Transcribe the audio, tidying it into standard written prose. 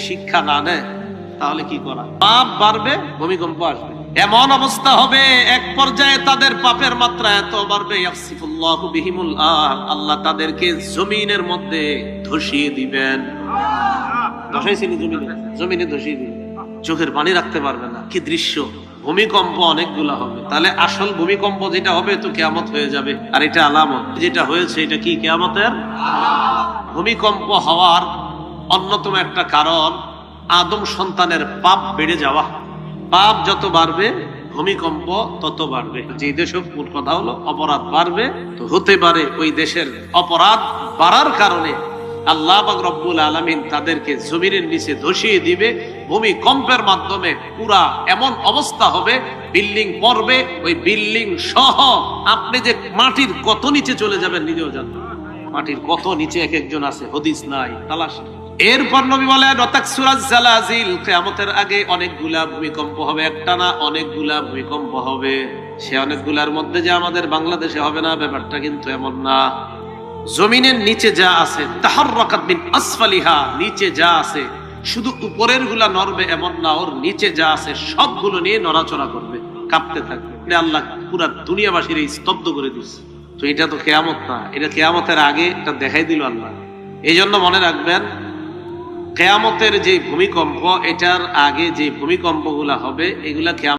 শিক্ষা না নেয় তাহলে কি করা? পাপ বাড়বে, ভূমিকম্প আসবে, এমন অবস্থা হবে এক পর্যায়ে তাদের পাপের মাত্রা এত বাড়বে, ইয়াসিফুল্লাহু বিহিমুল আরদ, আল্লাহ তাদেরকে জমিনের মধ্যে ধসিয়ে দিবেন। ধসাইছিনি জমিনে ধসিয়ে দিবেন, চোখের পানি রাখতে পারবে না। কি দৃশ্য! ভূমিকম্প অনেকগুলা হবে। তাহলে আসল ভূমিকম্প যেটা হবে তো কিয়ামত হয়ে যাবে, আর এটা আলামত। যেটা হয়েছে এটা কি কিয়ামতের? ভূমিকম্প হওয়ার অন্যতম একটা কারণ আদম সন্তানের পাপ বেড়ে যাওয়া। পাপ যত বাড়বে ভূমিকম্প তত বাড়বে। যে দেশের মূল কথা হলো অপরাধ বাড়বে, তো হতে পারে ওই দেশের অপরাধ বাড়ার কারণে আল্লাহ পাক রব্বুল আলামিন তাদেরকে জমিনের নিচে ধসিয়ে দিবে। ভূমিকম্পের মাধ্যমে পুরা এমন অবস্থা হবে, বিল্ডিং পড়বে, ওই বিল্ডিং সহ আপনি যে মাটির কত নিচে চলে যাবেন নিজেও জানেন। মাটির কত নিচে এক একজন আছে, হদিস নাই, তালাশ। এরপর নবী বলেন ওয়াতাকসুরাজ জালাজিল, কিয়ামতের আগে অনেকগুলা ভূমিকম্প হবে, একটা না অনেকগুলা ভূমিকম্প হবে। সে অনেকগুলার মধ্যে যে আমাদের বাংলাদেশে হবে না ব্যাপারটা কিন্তু এমন না। জমিনের নিচে যা আছে, তাহাররাকাত মিন আসফালিহা, নিচে যা আছে শুধু উপরের গুলা নড়বে এমন না, ওর নিচে যা আছে সবগুলো নিয়ে নড়াচড়া করবে, কাঁপতে থাকবে। আল্লাহ পুরা দুনিয়াবাসীর স্তব্ধ করে দিচ্ছে। তো এটা তো কিয়ামত না, এটা কিয়ামতের আগে এটা দেখাই দিল আল্লাহ। এই জন্য মনে রাখবেন, কিয়ামতের যে ভূমিকম্প, এটার আগে যে ভূমিকম্প গুলা হবে এগুলা